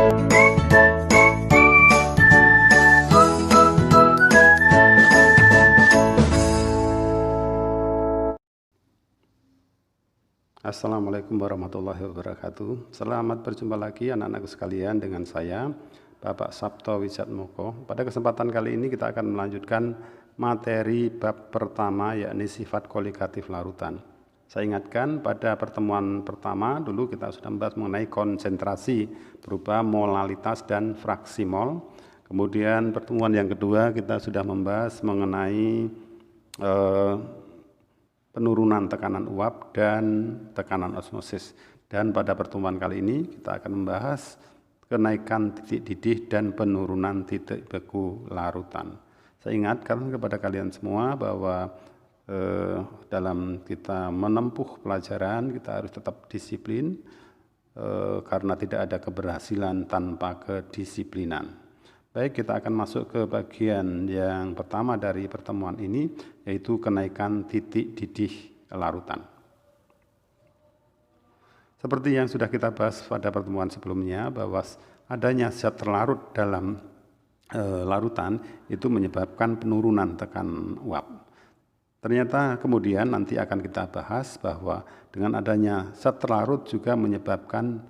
Assalamualaikum warahmatullahi wabarakatuh. Selamat berjumpa lagi anak-anakku sekalian dengan saya, Bapak Sabto Wijatmoko. Pada kesempatan kali ini kita akan melanjutkan materi bab pertama, yakni sifat koligatif larutan. Saya ingatkan pada pertemuan pertama dulu kita sudah membahas mengenai konsentrasi berupa molalitas dan fraksi mol. Kemudian pertemuan yang kedua kita sudah membahas mengenai penurunan tekanan uap dan tekanan osmosis. Dan pada pertemuan kali ini kita akan membahas kenaikan titik didih dan penurunan titik beku larutan. Saya ingatkan kepada kalian semua bahwa dalam kita menempuh pelajaran kita harus tetap disiplin karena tidak ada keberhasilan tanpa kedisiplinan. Baik, kita akan masuk ke bagian yang pertama dari pertemuan ini, yaitu kenaikan titik didih larutan. Seperti yang sudah kita bahas pada pertemuan sebelumnya, bahwa adanya zat terlarut dalam larutan itu menyebabkan penurunan tekanan uap. Ternyata kemudian nanti akan kita bahas bahwa dengan adanya zat terlarut juga menyebabkan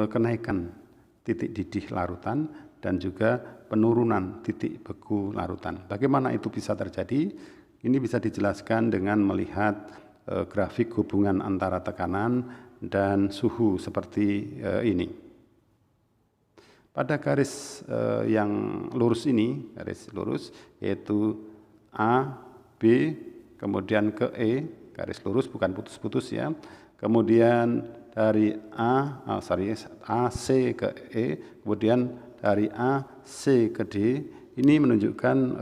kenaikan titik didih larutan dan juga penurunan titik beku larutan. Bagaimana itu bisa terjadi? Ini bisa dijelaskan dengan melihat grafik hubungan antara tekanan dan suhu seperti ini. Pada garis yang lurus ini, garis lurus yaitu A, B, kemudian ke E, garis lurus bukan putus-putus ya. Kemudian dari A, C ke E, kemudian dari A, C ke D, ini menunjukkan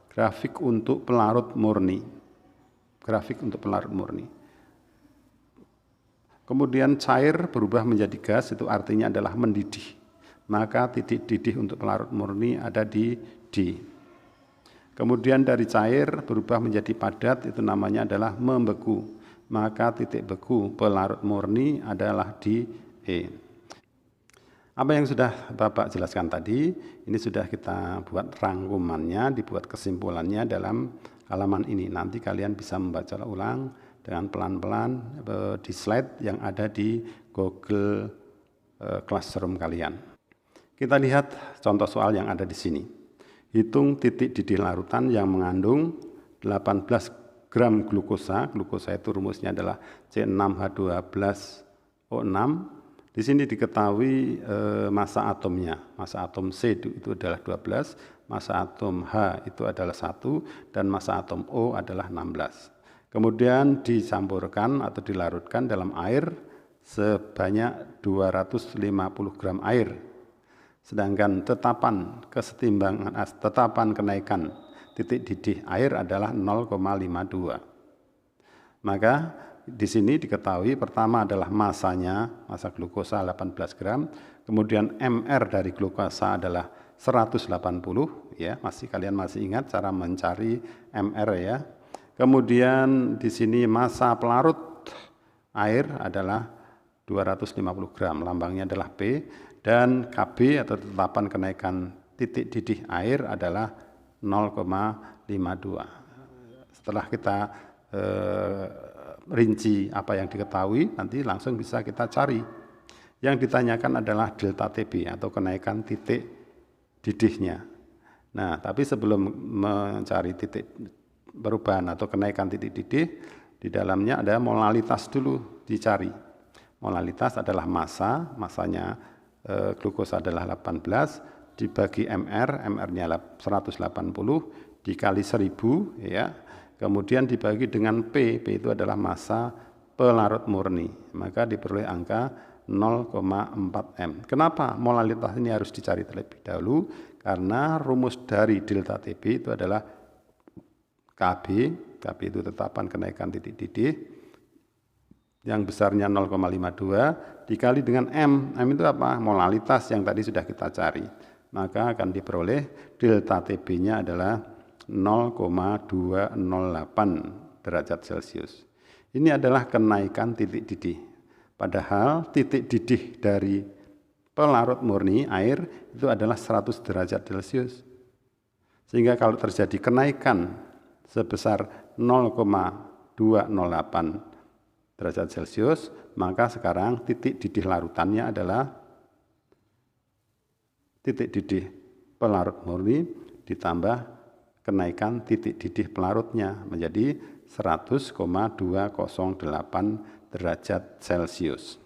grafik untuk pelarut murni. Grafik untuk pelarut murni. Kemudian cair berubah menjadi gas, itu artinya adalah mendidih. Maka titik didih untuk pelarut murni ada di D. Kemudian dari cair berubah menjadi padat, itu namanya adalah membeku. Maka titik beku pelarut murni adalah di E. Apa yang sudah Bapak jelaskan tadi, ini sudah kita buat rangkumannya, dibuat kesimpulannya dalam halaman ini. Nanti kalian bisa membaca ulang dengan pelan-pelan di slide yang ada di Google Classroom kalian. Kita lihat contoh soal yang ada di sini. Hitung titik didih larutan yang mengandung 18 gram glukosa. Glukosa itu rumusnya adalah C6H12O6. Di sini diketahui massa atomnya. Massa atom C itu adalah 12, massa atom H itu adalah 1, dan massa atom O adalah 16. Kemudian dicampurkan atau dilarutkan dalam air sebanyak 250 gram air. Sedangkan tetapan kenaikan titik didih air adalah 0,52. Maka di sini diketahui pertama adalah massa glukosa 18 gram, kemudian MR dari glukosa adalah 180 ya, kalian masih ingat cara mencari MR ya. Kemudian di sini massa pelarut air adalah 250 gram, lambangnya adalah P, dan KB atau tetapan kenaikan titik didih air adalah 0,52. Setelah kita rinci apa yang diketahui, nanti langsung bisa kita cari. Yang ditanyakan adalah delta TB atau kenaikan titik didihnya. Nah, tapi sebelum mencari titik perubahan atau kenaikan titik didih, di dalamnya ada molalitas dulu dicari. Molalitas adalah massanya glukosa adalah 18, dibagi MR-nya 180, dikali 10 ya. Kemudian dibagi dengan P itu adalah massa pelarut murni, maka diperoleh angka 0,4 M. Kenapa molalitas ini harus dicari terlebih dahulu? Karena rumus dari delta TB itu adalah KB itu tetapan kenaikan titik didih, yang besarnya 0,52 dikali dengan M. M itu apa? Molalitas yang tadi sudah kita cari. Maka akan diperoleh delta TB-nya adalah 0,208 derajat Celcius. Ini adalah kenaikan titik didih. Padahal titik didih dari pelarut murni air itu adalah 100 derajat Celcius. Sehingga kalau terjadi kenaikan sebesar 0,208 derajat Celcius, maka sekarang titik didih larutannya adalah titik didih pelarut murni ditambah kenaikan titik didih pelarutnya menjadi 100,208 derajat Celcius.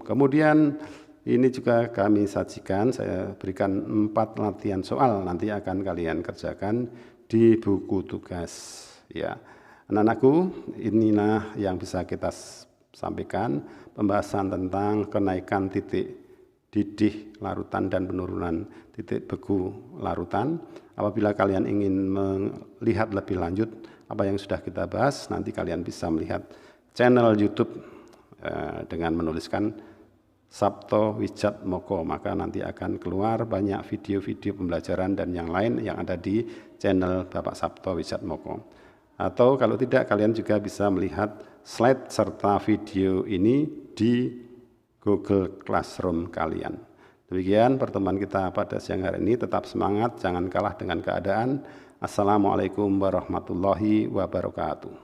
Kemudian ini juga kami sajikan, saya berikan 4 latihan soal, nanti akan kalian kerjakan di buku tugas. Ya, anak-anakku, inilah yang bisa kita sampaikan, pembahasan tentang kenaikan titik didih larutan dan penurunan titik beku larutan. Apabila kalian ingin melihat lebih lanjut apa yang sudah kita bahas, nanti kalian bisa melihat channel YouTube dengan menuliskan Sabto Wijatmoko, maka nanti akan keluar banyak video-video pembelajaran dan yang lain yang ada di channel Bapak Sabto Wijatmoko. Atau kalau tidak, kalian juga bisa melihat slide serta video ini di Google Classroom kalian. Demikian pertemuan kita pada siang hari ini, tetap semangat, jangan kalah dengan keadaan. Assalamualaikum warahmatullahi wabarakatuh.